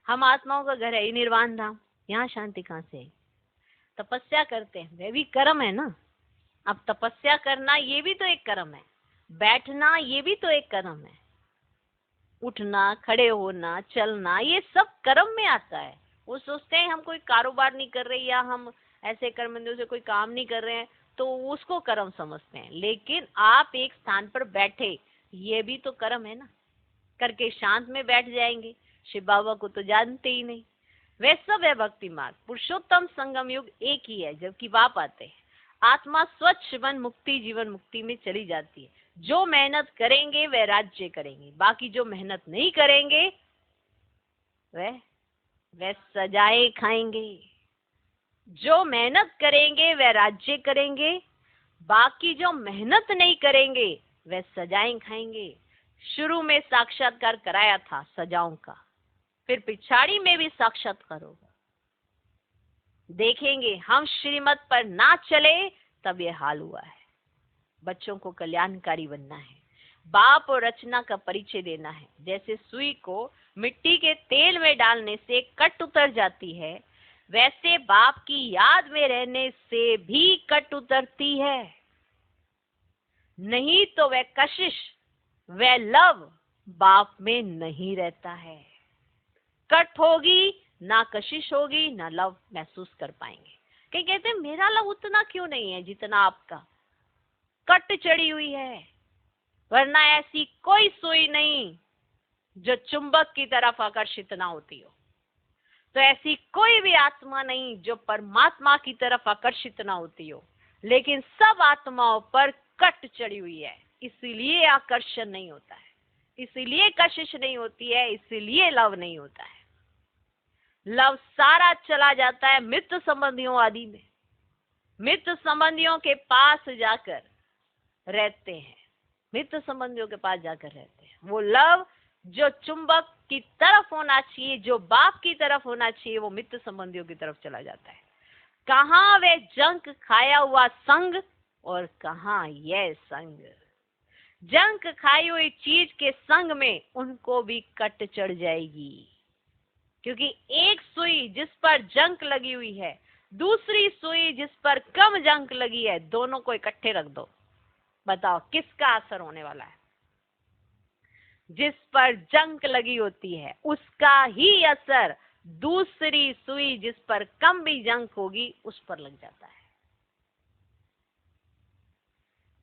हम आत्माओं का घर है ही निर्वाण धाम, यहाँ शांति कहाँ से है? तपस्या करते हैं, वह भी कर्म है ना। अब तपस्या करना ये भी तो एक कर्म है, बैठना ये भी तो एक कर्म है, उठना, खड़े होना, चलना, ये सब कर्म में आता है। वो सोचते हैं हम कोई कारोबार नहीं कर रहे या हम ऐसे कर्मंदियों से कोई काम नहीं कर रहे हैं तो उसको कर्म समझते हैं। लेकिन आप एक स्थान पर बैठे, ये भी तो कर्म है ना। करके शांत में बैठ जाएंगे। शिव बाबा को तो जानते ही नहीं। वे सब है भक्ति मार्ग, पुरुषोत्तम संगम युग एक ही है जबकि बाप आते हैं। आत्मा स्वच्छ बन मुक्ति जीवन मुक्ति में चली जाती है। जो मेहनत करेंगे वह राज्य करेंगे, बाकी जो मेहनत नहीं करेंगे वह सजाएं खाएंगे। जो मेहनत करेंगे वह राज्य करेंगे, बाकी जो मेहनत नहीं करेंगे वह सजाएं खाएंगे। शुरू में साक्षात्कार कराया था सजाओं का, फिर पिछाड़ी में भी साक्षात्कार होगा। देखेंगे हम श्रीमत पर ना चले तब ये हाल हुआ है। बच्चों को कल्याणकारी बनना है, बाप और रचना का परिचय देना है। जैसे सुई को मिट्टी के तेल में डालने से कट उतर जाती है, वैसे बाप की याद में रहने से भी कट उतरती है। नहीं तो वह कशिश, वह लव बाप में नहीं रहता है। कट होगी ना कशिश होगी ना लव महसूस कर पाएंगे। कई कहते हैं मेरा लव उतना क्यों नहीं है जितना आपका। कट चढ़ी हुई है, वरना ऐसी कोई सुई नहीं जो चुंबक की तरफ आकर्षित ना होती हो। तो ऐसी कोई भी आत्मा नहीं जो परमात्मा की तरफ आकर्षित ना होती हो। लेकिन सब आत्माओं पर कट चढ़ी हुई है, इसीलिए आकर्षण नहीं होता है, इसीलिए कशिश नहीं होती है, इसीलिए लव नहीं होता है। लव सारा चला जाता है मित्र संबंधियों आदि में। मित्र संबंधियों के पास जाकर रहते हैं, मित्र संबंधियों के पास जाकर रहते हैं। वो लव जो चुंबक की तरफ होना चाहिए, जो बाप की तरफ होना चाहिए, वो मित्र संबंधियों की तरफ चला जाता है। कहाँ वे जंक खाया हुआ संग और कहाँ यह संग। जंक खाई हुई चीज के संग में उनको भी कट चढ़ जाएगी, क्योंकि एक सुई जिस पर जंक लगी हुई है, दूसरी सुई जिस पर कम जंक लगी है, दोनों को इकट्ठे रख दो, बताओ किसका असर होने वाला है? जिस पर जंक लगी होती है उसका ही असर दूसरी सुई जिस पर कम भी जंक होगी उस पर लग जाता है।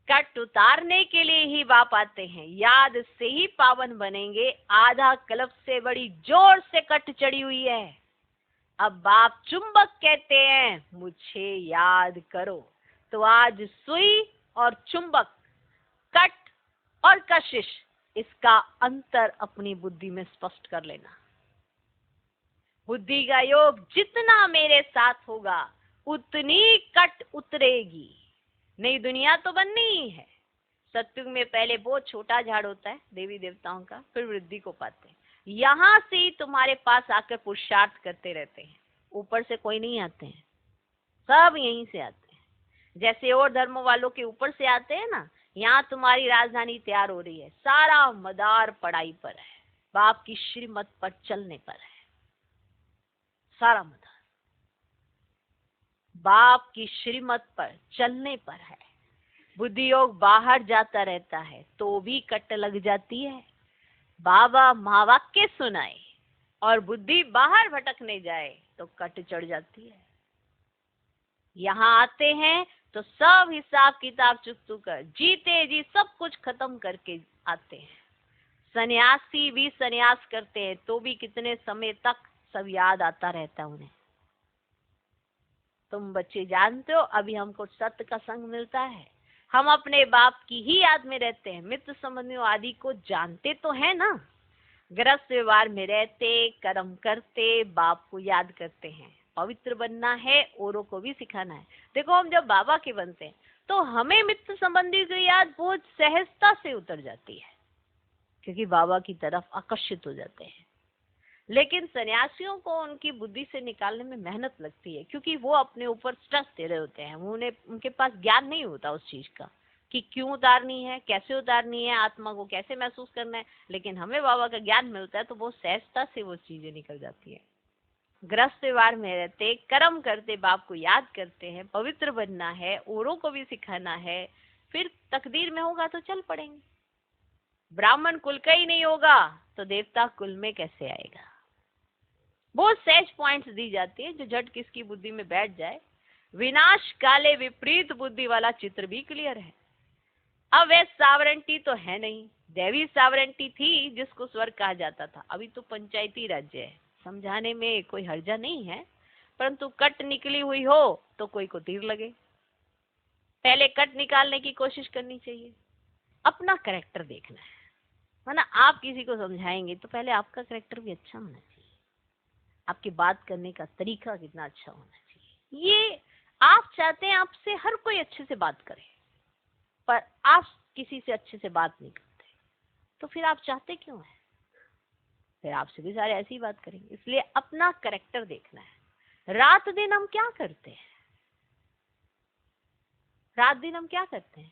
कट उतारने के लिए ही बाप आते हैं, याद से ही पावन बनेंगे। आधा कल्प से बड़ी जोर से कट चढ़ी हुई है। अब बाप चुंबक कहते हैं मुझे याद करो। तो आज सुई और चुंबक, कट और कशिश, इसका अंतर अपनी बुद्धि में स्पष्ट कर लेना। बुद्धि का योग जितना मेरे साथ होगा उतनी कट उतरेगी। नई दुनिया तो बननी ही है। सत्युग में पहले बहुत छोटा झाड़ होता है देवी देवताओं का, फिर वृद्धि को पाते हैं। यहां से ही तुम्हारे पास आकर पुरुषार्थ करते रहते हैं। ऊपर से कोई नहीं आते हैं, सब यहीं से आते हैं। जैसे और धर्मों वालों के ऊपर से आते हैं ना, यहाँ तुम्हारी राजधानी तैयार हो रही है। सारा मदार पढ़ाई पर है, बाप की श्रीमत पर चलने पर है। सारा मदार बाप की श्रीमत पर चलने पर है। बुद्धि योग बाहर जाता रहता है तो भी कट लग जाती है। बाबा महावाक्य सुनाए और बुद्धि बाहर भटकने जाए तो कट चढ़ जाती है। यहाँ आते हैं तो सब हिसाब किताब चुकतू कर जीते जी सब कुछ खत्म करके आते हैं। सन्यासी भी सन्यास करते हैं तो भी कितने समय तक सब याद आता रहता है उन्हें। तुम बच्चे जानते हो अभी हमको सत्य का संग मिलता है, हम अपने बाप की ही याद में रहते हैं। मित्र संबंधियों आदि को जानते तो है ना, गृहस्थ व्यवहार में रहते, कर्म करते, बाप को याद करते हैं। पवित्र बनना है, औरों को भी सिखाना है। देखो हम जब बाबा के बनते हैं तो हमें मित्र संबंधी की याद बहुत सहजता से उतर जाती है, क्योंकि बाबा की तरफ आकर्षित हो जाते हैं। लेकिन सन्यासियों को उनकी बुद्धि से निकालने में मेहनत लगती है, क्योंकि वो अपने ऊपर स्ट्रेस दे रहे होते हैं। उनके पास ज्ञान नहीं होता उस चीज का कि क्यों उतारनी है, कैसे उतारनी है, आत्मा को कैसे महसूस करना है। लेकिन हमें बाबा का ज्ञान मिलता है तो बहुत सहजता से वो चीजें निकल जाती है। गृहस्थ व्यवहार में रहते, कर्म करते, बाप को याद करते हैं, पवित्र बनना है, औरों को भी सिखाना है, फिर तकदीर में होगा तो चल पड़ेंगे। ब्राह्मण कुल का ही नहीं होगा तो देवता कुल में कैसे आएगा। बहुत सहज पॉइंट्स दी जाती है जो झट किसकी बुद्धि में बैठ जाए। विनाश काले विपरीत बुद्धि वाला चित्र भी क्लियर है। अब वह सावरेंटी तो है नहीं, दैवी सावरेंटी थी जिसको स्वर्ग कहा जाता था। अभी तो पंचायती राज्य है, समझाने में कोई हर्जा नहीं है, परंतु कट निकली हुई हो तो कोई को तीर लगे। पहले कट निकालने की कोशिश करनी चाहिए। अपना कैरेक्टर देखना है, वरना आप किसी को समझाएंगे तो पहले आपका कैरेक्टर भी अच्छा होना चाहिए। आपकी बात करने का तरीका कितना अच्छा होना चाहिए। ये आप चाहते हैं आपसे हर कोई अच्छे से बात करे, पर आप किसी से अच्छे से बात नहीं करते, तो फिर आप चाहते क्यों हैं? फिर आपसे भी सारे ऐसी ही बात करेंगे। इसलिए अपना कैरेक्टर देखना है। रात दिन हम क्या करते हैं? रात दिन हम क्या करते हैं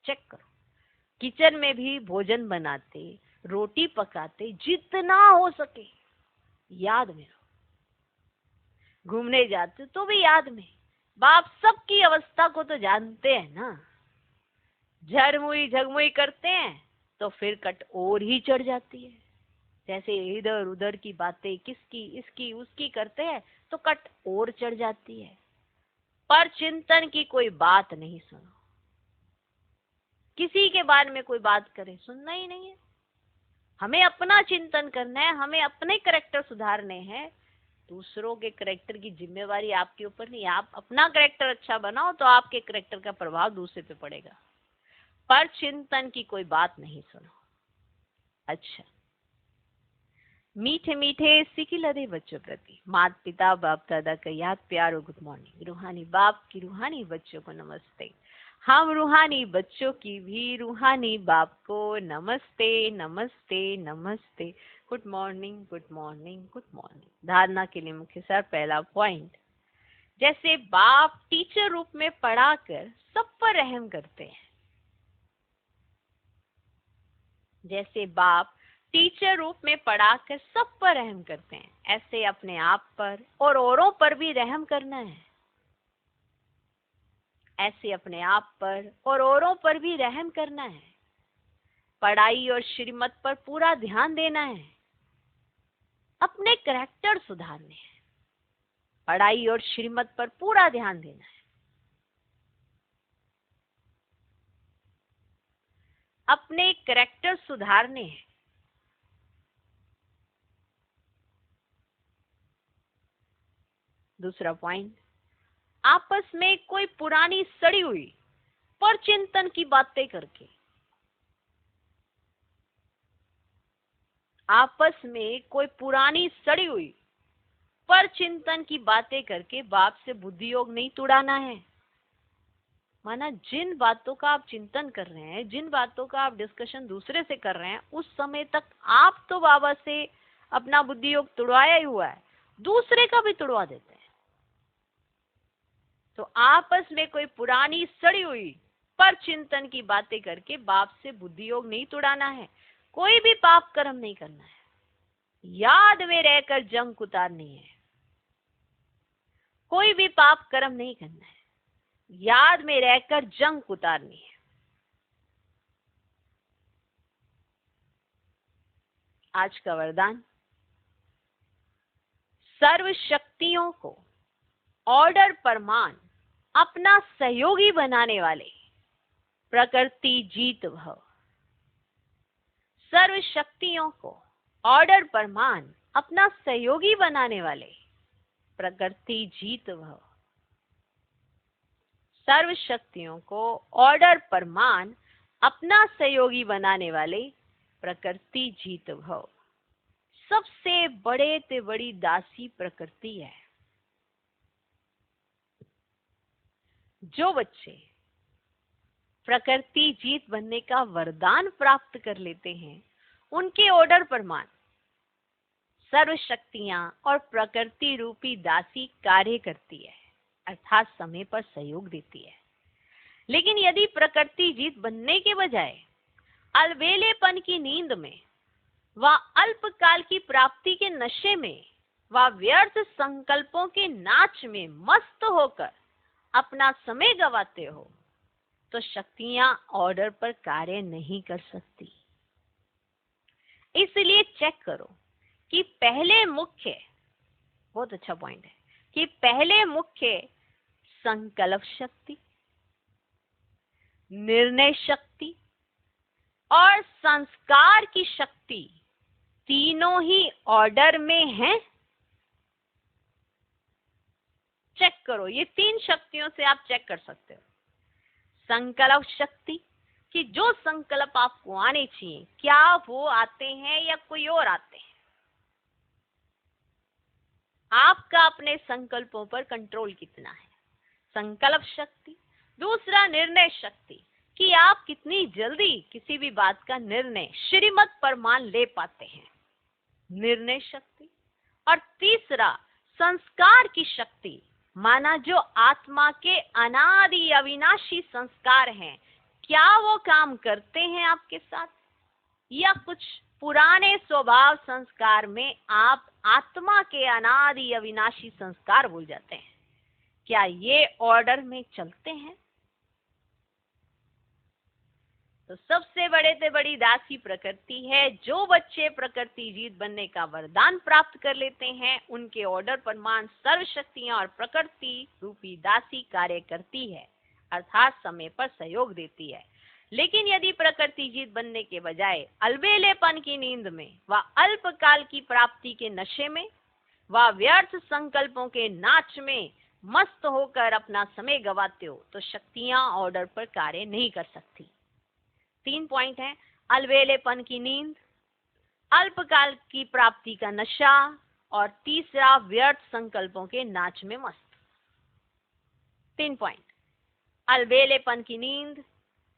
चेक करो। किचन में भी भोजन बनाते, रोटी पकाते, जितना हो सके याद में रहो। घूमने जाते तो भी याद में। बाप सबकी अवस्था को तो जानते हैं ना। झरमुई झगमुई करते हैं तो फिर कट और ही चढ़ जाती है। जैसे इधर उधर की बातें किसकी इसकी उसकी करते हैं तो कट और चढ़ जाती है। पर चिंतन की कोई बात नहीं सुनो। किसी के बारे में कोई बात करे सुनना ही नहीं है। हमें अपना चिंतन करना है, हमें अपने कैरेक्टर सुधारने हैं। दूसरों के कैरेक्टर की जिम्मेवारी आपके ऊपर नहीं। आप अपना कैरेक्टर अच्छा बनाओ तो आपके कैरेक्टर का प्रभाव दूसरे पे पड़ेगा। पर चिंतन की कोई बात नहीं सुनो। अच्छा, मीठे मीठे सिकिलरे बच्चों प्रति माता पिता बाप दादा का याद प्यार और गुड मॉर्निंग। रूहानी बाप की रूहानी बच्चों को नमस्ते। हम रूहानी बच्चों की भी रूहानी बाप को नमस्ते नमस्ते नमस्ते। Good morning good morning good morning. धारणा के लिए मुख्य सार पहला पॉइंट, जैसे बाप टीचर रूप में पढ़ाकर सब पर रहम करते हैं। जैसे बाप टीचर रूप में पढ़ाकर सब पर रहम करते हैं, ऐसे अपने आप पर और औरों पर भी रहम करना है। ऐसे अपने आप पर और औरों पर भी रहम करना है। पढ़ाई और श्रीमत पर पूरा ध्यान देना है। अपने करैक्टर सुधारने हैं। पढ़ाई और श्रीमत पर पूरा ध्यान देना है। अपने करैक्टर सुधारने हैं। दूसरा पॉइंट, आपस में कोई पुरानी सड़ी हुई पर चिंतन की बातें करके, आपस में कोई पुरानी सड़ी हुई पर चिंतन की बातें करके बाप से बुद्धि योग नहीं तुड़ाना है। माना जिन बातों का आप चिंतन कर रहे हैं, जिन बातों का आप डिस्कशन दूसरे से कर रहे हैं, उस समय तक आप तो बाबा से अपना बुद्धि योग तुड़वाया ही हुआ है, दूसरे का भी तुड़वा देते हैं। तो आपस में कोई पुरानी सड़ी हुई पर चिंतन की बातें करके बाप से बुद्धि योग नहीं तुड़ाना है। कोई भी पाप कर्म नहीं करना है। याद में रहकर जंग उतारनी है। कोई भी पाप कर्म नहीं करना है। याद में रहकर जंग उतारनी है। आज का वरदान, सर्व शक्तियों को ऑर्डर परमान अपना सहयोगी बनाने वाले प्रकृति जीत भव। सर्व शक्तियों को ऑर्डर परमान अपना सहयोगी बनाने वाले प्रकृति जीत भव। सर्व शक्तियों को ऑर्डर परमान अपना सहयोगी बनाने वाले प्रकृति जीत भव। सबसे बड़े ते बड़ी दासी प्रकृति है। जो बच्चे प्रकृति जीत बनने का वरदान प्राप्त कर लेते हैं, उनके ऑर्डर परमान सर्व शक्तियां और प्रकृति रूपी दासी कार्य करती है, अर्थात समय पर सहयोग देती है। लेकिन यदि प्रकृति जीत बनने के बजाय अलबेलेपन की नींद में व अल्पकाल की प्राप्ति के नशे में व व्यर्थ संकल्पों के नाच में मस्त होकर अपना समय गवाते हो, तो शक्तियां ऑर्डर पर कार्य नहीं कर सकती। इसलिए चेक करो कि पहले मुख्य, बहुत अच्छा पॉइंट है, कि पहले मुख्य संकल्प शक्ति, निर्णय शक्ति और संस्कार की शक्ति तीनों ही ऑर्डर में हैं। चेक करो, ये तीन शक्तियों से आप चेक कर सकते हो। संकल्प शक्ति कि जो संकल्प आपको आने चाहिए, क्या वो आते हैं या कोई और आते हैं। आपका अपने संकल्पों पर कंट्रोल कितना है, संकल्प शक्ति। दूसरा निर्णय शक्ति कि आप कितनी जल्दी किसी भी बात का निर्णय श्रीमत परमान ले पाते हैं, निर्णय शक्ति। और तीसरा संस्कार की शक्ति, माना जो आत्मा के अनादि अविनाशी संस्कार हैं, क्या वो काम करते हैं आपके साथ, या कुछ पुराने स्वभाव संस्कार में आप आत्मा के अनादि अविनाशी संस्कार भूल जाते हैं। क्या ये ऑर्डर में चलते हैं? तो सबसे बड़े से बड़ी दासी प्रकृति है। जो बच्चे प्रकृति जीत बनने का वरदान प्राप्त कर लेते हैं, उनके ऑर्डर परमान सर्व शक्तियां और प्रकृति रूपी दासी कार्य करती है, अर्थात समय पर सहयोग देती है। लेकिन यदि प्रकृति जीत बनने के बजाय अलबेलेपन की नींद में व अल्पकाल की प्राप्ति के नशे में व व्यर्थ संकल्पों के नाच में मस्त होकर अपना समय गवाते हो, तो शक्तियां ऑर्डर पर कार्य नहीं कर सकती। 3 पॉइंट हैं, अलबेलेपन की नींद, अल्पकाल की प्राप्ति का नशा और तीसरा व्यर्थ संकल्पों के नाच में मस्त। 3 पॉइंट, अलबेलेपन की नींद,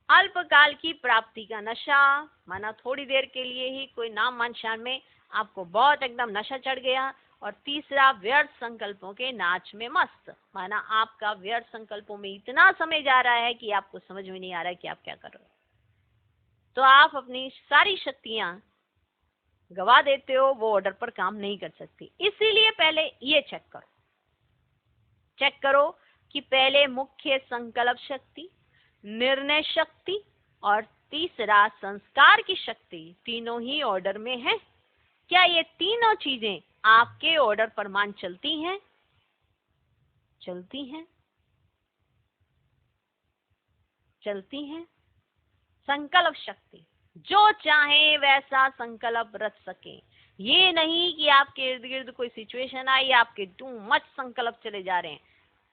अल्पकाल की प्राप्ति का नशा, माना थोड़ी देर के लिए ही कोई नाम मानशान में आपको बहुत एकदम नशा चढ़ गया, और तीसरा व्यर्थ संकल्पों के नाच में मस्त, माना आपका व्यर्थ संकल्पों में इतना समय जा रहा है कि आपको समझ में नहीं आ रहा है कि आप क्या कर रहे हो। तो आप अपनी सारी शक्तियां गवा देते हो, वो ऑर्डर पर काम नहीं कर सकती। इसीलिए पहले ये चेक करो कि पहले मुख्य संकल्प शक्ति, निर्णय शक्ति और तीसरा संस्कार की शक्ति तीनों ही ऑर्डर में है। क्या ये तीनों चीजें आपके ऑर्डर पर मान चलती हैं? चलती हैं, चलती हैं। संकल्प शक्ति, जो चाहे वैसा संकल्प रच सके। ये नहीं कि आपके इर्द गिर्द कोई सिचुएशन आई, आपके टू मच संकल्प चले जा रहे हैं,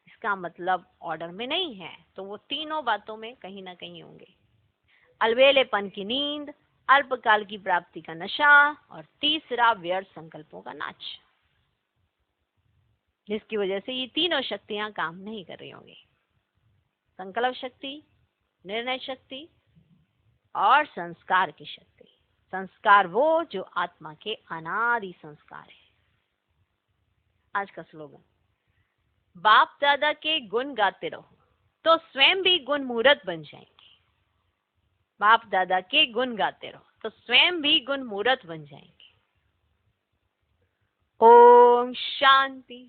इसका मतलब ऑर्डर में नहीं है। तो वो तीनों बातों में कहीं ना कहीं होंगे। अलबेलेपन की नींद, अल्पकाल की प्राप्ति का नशा और तीसरा व्यर्थ संकल्पों का नाच, जिसकी वजह से ये तीनों शक्तियां काम नहीं कर रही होंगी। संकल्प शक्ति, निर्णय शक्ति और संस्कार की शक्ति। संस्कार वो जो आत्मा के अनादि संस्कार है। आज का स्लोगन, बाप दादा के गुण गाते रहो तो स्वयं भी गुण मूर्त बन जाएंगे। बाप दादा के गुण गाते रहो तो स्वयं भी गुण मूर्त बन जाएंगे। ओम शांति।